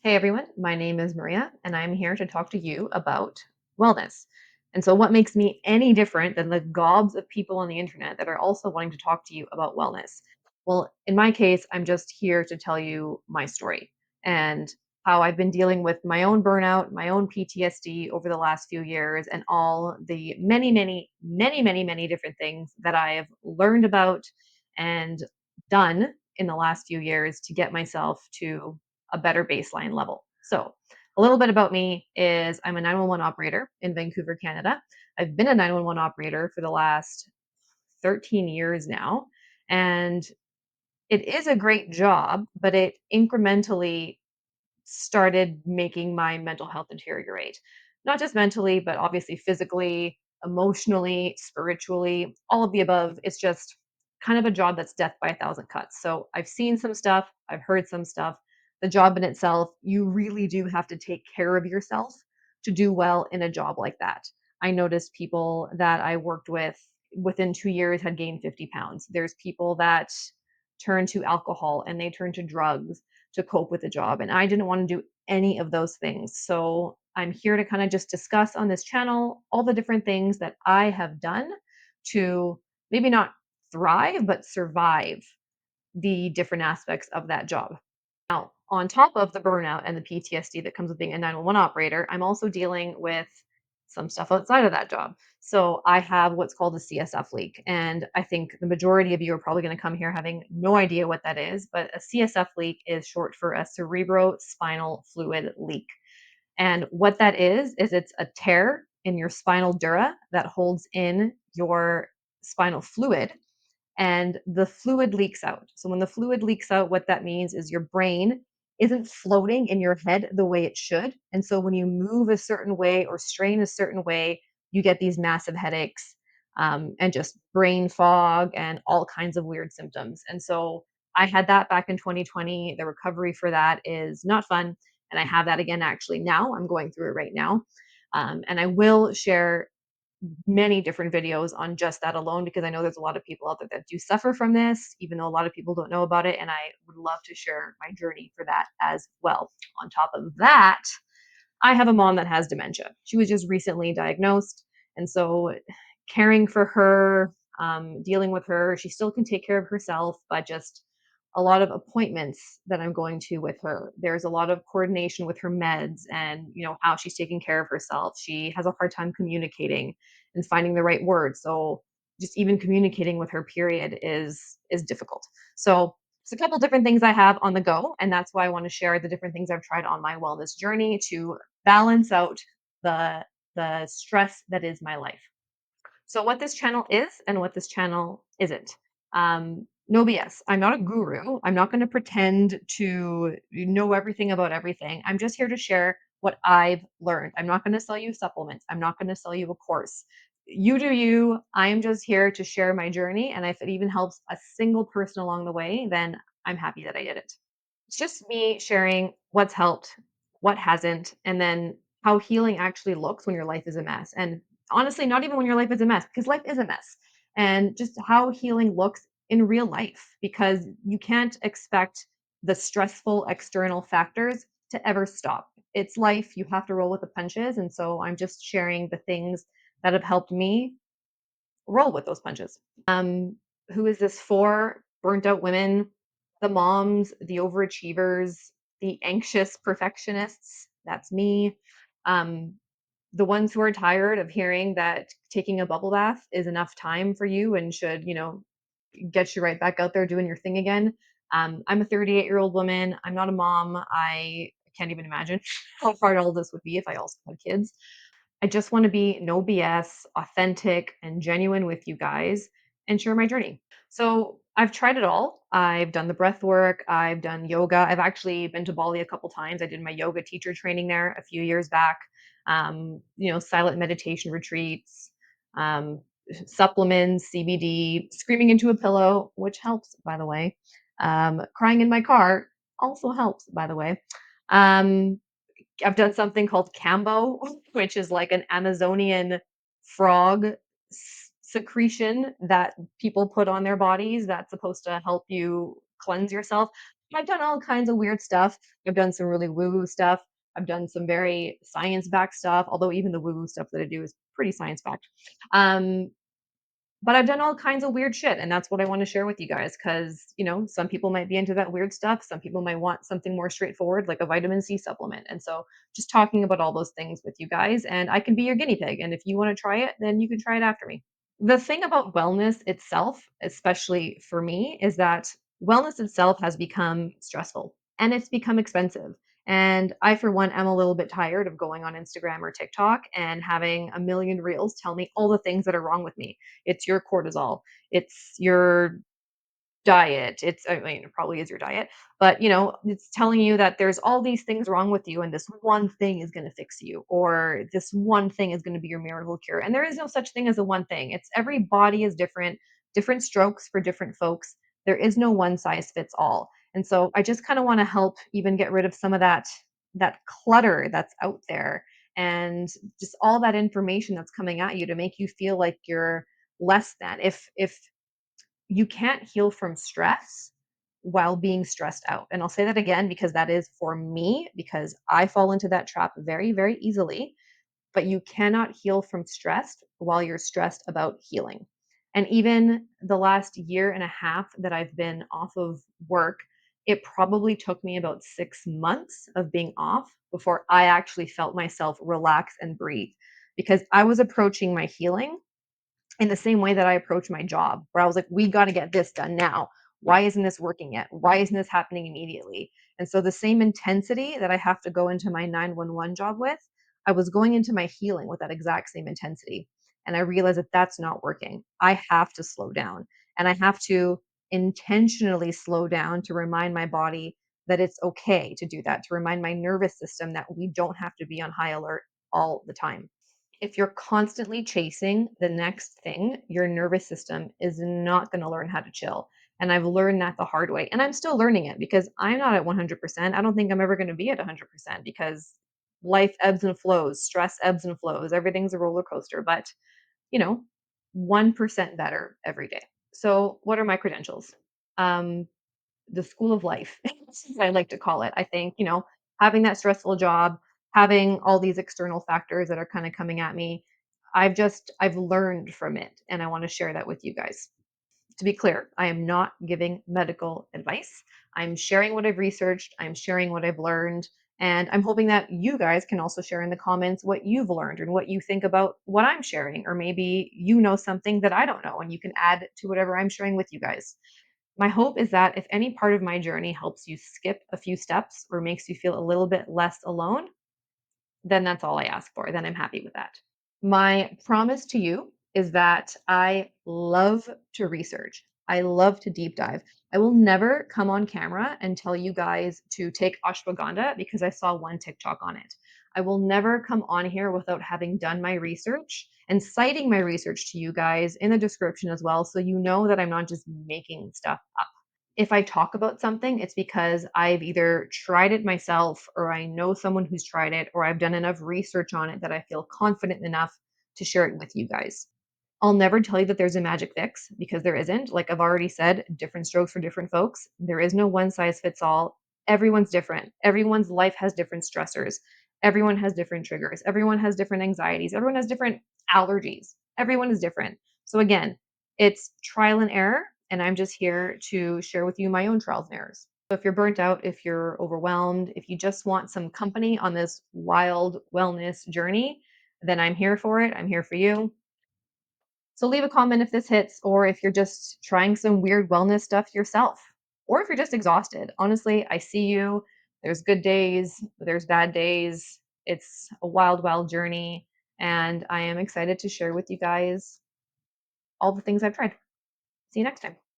Hey everyone, my name is Maria, and I'm here to talk to you about wellness. And so, what makes me any different than the gobs of people on the internet that are also wanting to talk to you about wellness? Well, in my case, I'm just here to tell you my story and how I've been dealing with my own burnout, my own PTSD over the last few years, and all the many different things that I have learned about and done in the last few years to get myself to a better baseline level. So, a little bit about me is I'm a 911 operator in Vancouver, Canada. I've been a 911 operator for the last 13 years now. And it is a great job, but it incrementally started making my mental health deteriorate. Not just mentally, but obviously physically, emotionally, spiritually, all of the above. It's just kind of a job that's death by a thousand cuts. So I've seen some stuff, I've heard some stuff. The job in itself, you really do have to take care of yourself to do well in a job like that. I noticed people that I worked with within 2 years had gained 50 pounds. There's people that turn to alcohol and they turn to drugs to cope with the job. And I didn't want to do any of those things. So I'm here to kind of just discuss on this channel all the different things that I have done to maybe not thrive, but survive the different aspects of that job. Now, on top of the burnout and the PTSD that comes with being a 911 operator, I'm also dealing with some stuff outside of that job. So I have what's called a CSF leak. And I think the majority of you are probably going to come here having no idea what that is. But a CSF leak is short for a cerebrospinal fluid leak. And what that is it's a tear in your spinal dura that holds in your spinal fluid and the fluid leaks out. So when the fluid leaks out, what that means is your brain isn't floating in your head the way it should. And so when you move a certain way or strain a certain way, you get these massive headaches and just brain fog and all kinds of weird symptoms. And so I had that back in 2020. The recovery for that is not fun. And I have that again actually now. I'm going through it right now. And I will share many different videos on just that alone because I know there's a lot of people out there that do suffer from this, even though a lot of people don't know about it. And I would love to share my journey for that as well. On top of that, I have a mom that has dementia. She was just recently diagnosed. And so caring for her, dealing with her, she still can take care of herself, but just a lot of appointments that I'm going to with her. There's a lot of coordination with her meds and, how she's taking care of herself. She has a hard time communicating and finding the right words. So just even communicating with her period is difficult. So it's a couple different things I have on the go, and that's why I want to share the different things I've tried on my wellness journey to balance out the the stress that is my life. So, what this channel is and what this channel isn't. No BS. I'm not a guru. I'm not going to pretend to know everything about everything. I'm just here to share what I've learned. I'm not going to sell you supplements. I'm not going to sell you a course. You do you. I am just here to share my journey. And if it even helps a single person along the way, then I'm happy that I did it. It's just me sharing what's helped, what hasn't, and then how healing actually looks when your life is a mess. And honestly, not even when your life is a mess, because life is a mess. And just how healing looks in real life, because you can't expect the stressful external factors to ever stop. It's life. You have to roll with the punches. And so I'm just sharing the things that have helped me roll with those punches. Who is this for? Burnt out women, the moms, the overachievers, the anxious perfectionists. That's me. Um, the ones who are tired of hearing that taking a bubble bath is enough time for you and should, get you right back out there doing your thing again. I'm a 38-year-old woman. I'm not a mom. I can't even imagine how hard all this would be if I also had kids. I just want to be no BS, authentic, and genuine with you guys and share my journey. So I've tried it all. I've done the breath work, I've done yoga. I've actually been to Bali a couple times. I did my yoga teacher training there a few years back. Silent meditation retreats, um, supplements, CBD, screaming into a pillow, which helps, by the way. Crying in my car also helps, by the way. Um, I've done something called Cambo, which is like an Amazonian frog secretion that people put on their bodies that's supposed to help you cleanse yourself. I've done all kinds of weird stuff. I've done some really woo-woo stuff. I've done some very science-backed stuff, although even the woo-woo stuff that I do is pretty science-backed. Um, but I've done all kinds of weird shit, and that's what I wanna share with you guys because, some people might be into that weird stuff. Some people might want something more straightforward, like a vitamin C supplement, and so just talking about all those things with you guys, and I can be your guinea pig, and if you wanna try it, then you can try it after me. The thing about wellness itself, especially for me, is that wellness itself has become stressful and it's become expensive. And I, for one, am a little bit tired of going on Instagram or TikTok and having a million reels tell me all the things that are wrong with me. It's your cortisol, it's your diet. I mean, it probably is your diet, but it's telling you that there's all these things wrong with you and this one thing is going to fix you or this one thing is going to be your miracle cure. And there is no such thing as a one thing. It's every body is different, different strokes for different folks. There is no one size fits all. And so I just kind of want to help even get rid of some of that clutter that's out there and just all that information that's coming at you to make you feel like you're less than. If you can't heal from stress while being stressed out. And I'll say that again because that is for me, because I fall into that trap very, very easily. But you cannot heal from stress while you're stressed about healing. And even the last year and a half that I've been off of work, it probably took me about 6 months of being off before I actually felt myself relax and breathe because I was approaching my healing in the same way that I approach my job, where I was like, we got to get this done now. Why isn't this working yet? Why isn't this happening immediately? And so the same intensity that I have to go into my 911 job with, I was going into my healing with that exact same intensity. And I realized that that's not working. I have to slow down and I have to intentionally slow down to remind my body that it's okay to do that, to remind my nervous system that we don't have to be on high alert all the time. If you're constantly chasing the next thing, your nervous system is not going to learn how to chill. And I've learned that the hard way. And I'm still learning it because I'm not at 100%. I don't think I'm ever going to be at 100% because life ebbs and flows, stress ebbs and flows. Everything's a roller coaster, but you know, 1% better every day. So, what are my credentials? Um, the school of life, as I like to call it. I think, having that stressful job, having all these external factors that are kind of coming at me, I've learned from it and I want to share that with you guys. To be clear, I am not giving medical advice. I'm sharing what I've researched, I'm sharing what I've learned, and I'm hoping that you guys can also share in the comments what you've learned and what you think about what I'm sharing, or maybe you know something that I don't know and you can add to whatever I'm sharing with you guys. My hope is that if any part of my journey helps you skip a few steps or makes you feel a little bit less alone, then that's all I ask for. Then I'm happy with that. My promise to you is that I love to research. I love to deep dive. I will never come on camera and tell you guys to take ashwagandha because I saw one TikTok on it. I will never come on here without having done my research and citing my research to you guys in the description as well. So you know that I'm not just making stuff up. If I talk about something, it's because I've either tried it myself or I know someone who's tried it or I've done enough research on it that I feel confident enough to share it with you guys. I'll never tell you that there's a magic fix because there isn't. Like I've already said, different strokes for different folks. There is no one size fits all. Everyone's different. Everyone's life has different stressors. Everyone has different triggers. Everyone has different anxieties. Everyone has different allergies. Everyone is different. So again, it's trial and error, and I'm just here to share with you my own trials and errors. So if you're burnt out, if you're overwhelmed, if you just want some company on this wild wellness journey, then I'm here for it. I'm here for you. So leave a comment if this hits, or if you're just trying some weird wellness stuff yourself, or if you're just exhausted. Honestly, I see you. There's good days, there's bad days. It's a wild, wild journey. And I am excited to share with you guys all the things I've tried. See you next time.